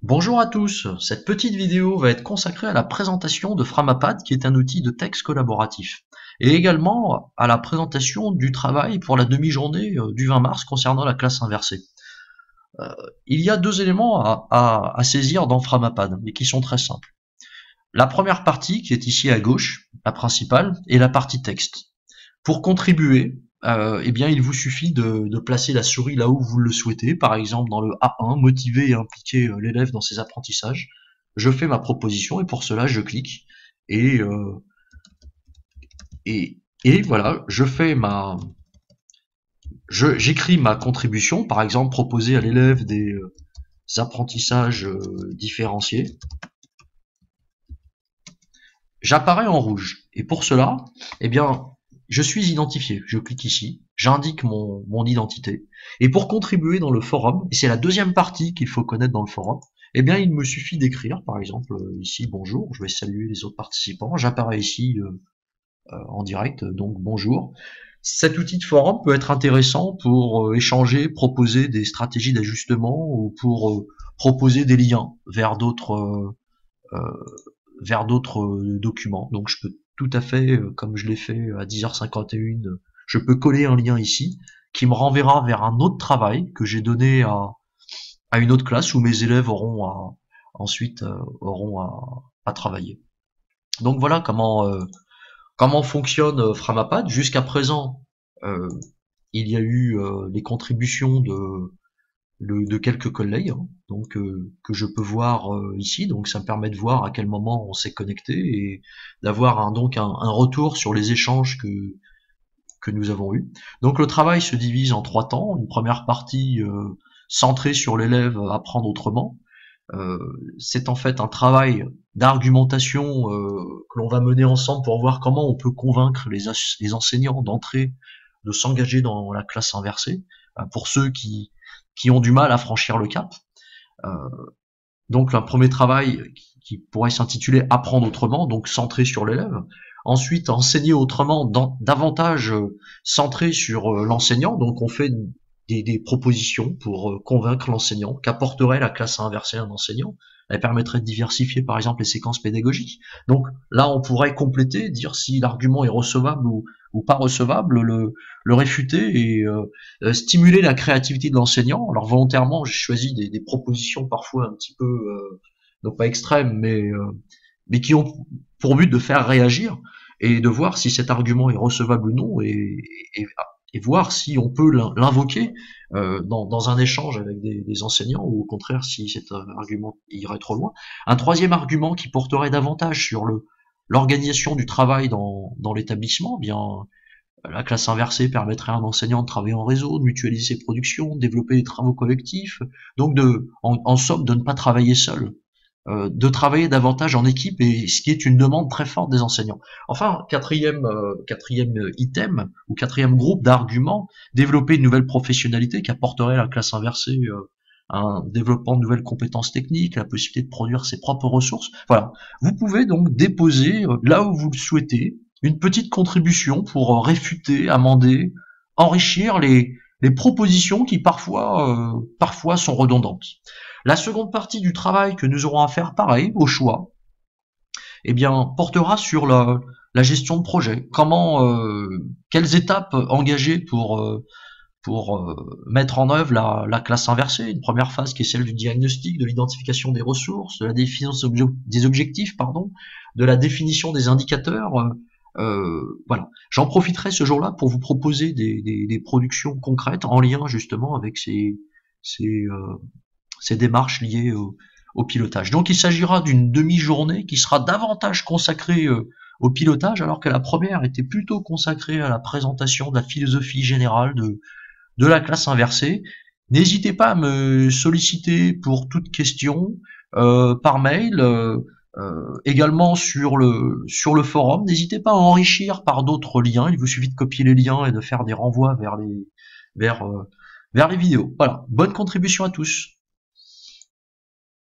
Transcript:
Bonjour à tous, cette petite vidéo va être consacrée à la présentation de Framapad qui est un outil de texte collaboratif et également à la présentation du travail pour la demi-journée du 20 mars concernant la classe inversée. Euh, il y a deux éléments à saisir dans Framapad et qui sont très simples. La première partie qui est ici à gauche, la principale, est la partie texte. Pour contribuer, eh bien, il vous suffit de placer la souris là où vous le souhaitez, par exemple dans le A1, motiver et impliquer l'élève dans ses apprentissages. Je fais ma proposition et pour cela je clique et, euh, et voilà, j'écris ma contribution, par exemple proposer à l'élève des apprentissages différenciés. J'apparais en rouge et pour cela, eh bien, je suis identifié. Je clique ici, j'indique mon identité. Et pour contribuer dans le forum, et c'est la deuxième partie qu'il faut connaître dans le forum, eh bien, il me suffit d'écrire, par exemple, ici, bonjour, je vais saluer les autres participants, j'apparais ici en direct, donc bonjour. Cet outil de forum peut être intéressant pour échanger, proposer des stratégies d'ajustement ou pour proposer des liens vers d'autres documents. Donc je peux tout à fait, comme je l'ai fait à 10h51, je peux coller un lien ici qui me renverra vers un autre travail que j'ai donné à une autre classe où mes élèves ensuite auront à travailler. Donc voilà comment fonctionne Framapad. Jusqu'à présent, euh, il y a eu les contributions de quelques collègues, hein, donc que je peux voir ici. Donc ça me permet de voir à quel moment on s'est connecté et d'avoir un retour sur les échanges que nous avons eus. Donc le travail se divise en trois temps. Une première partie centrée sur l'élève apprendre autrement. Euh, c'est en fait un travail d'argumentation que l'on va mener ensemble pour voir comment on peut convaincre les enseignants d'entrer, de s'engager dans la classe inversée, pour ceux qui ont du mal à franchir le cap. Euh, donc un premier travail qui pourrait s'intituler Apprendre autrement, donc centré sur l'élève. Ensuite, enseigner autrement, davantage centré sur l'enseignant. Donc on fait des propositions pour convaincre l'enseignant qu'apporterait la classe inversée à un enseignant. Elle permettrait de diversifier par exemple les séquences pédagogiques. Donc là, on pourrait compléter, dire si l'argument est recevable ou pas recevable, le réfuter et stimuler la créativité de l'enseignant. Alors volontairement, j'ai choisi des propositions parfois un petit peu, donc pas extrêmes, mais qui ont pour but de faire réagir et de voir si cet argument est recevable ou non et, et voir si on peut l'invoquer dans un échange avec des enseignants ou au contraire si cet argument irait trop loin. Un troisième argument qui porterait davantage sur l'organisation du travail dans l'établissement, eh bien la classe inversée permettrait à un enseignant de travailler en réseau, de mutualiser ses productions, de développer des travaux collectifs, donc en somme de ne pas travailler seul, de travailler davantage en équipe, et ce qui est une demande très forte des enseignants. Enfin, quatrième item ou quatrième groupe d'arguments, développer une nouvelle professionnalité qui apporterait à la classe inversée un développement de nouvelles compétences techniques, la possibilité de produire ses propres ressources. Voilà. Vous pouvez donc déposer là où vous le souhaitez une petite contribution pour réfuter, amender, enrichir les propositions qui parfois sont redondantes. La seconde partie du travail que nous aurons à faire, pareil, au choix, eh bien, portera sur la gestion de projet. Quelles étapes engager pour mettre en œuvre la classe inversée. Une première phase qui est celle du diagnostic, de l'identification des ressources, de la définition des objectifs, pardon, de la définition des indicateurs. Voilà. J'en profiterai ce jour-là pour vous proposer des productions concrètes en lien justement avec ces, euh, ces démarches liées au pilotage. Donc il s'agira d'une demi-journée qui sera davantage consacrée au pilotage, alors que la première était plutôt consacrée à la présentation de la philosophie générale de la classe inversée. N'hésitez pas à me solliciter pour toute question par mail, également sur le forum. N'hésitez pas à enrichir par d'autres liens. Il vous suffit de copier les liens et de faire des renvois vers vers les vidéos. Voilà. Bonne contribution à tous.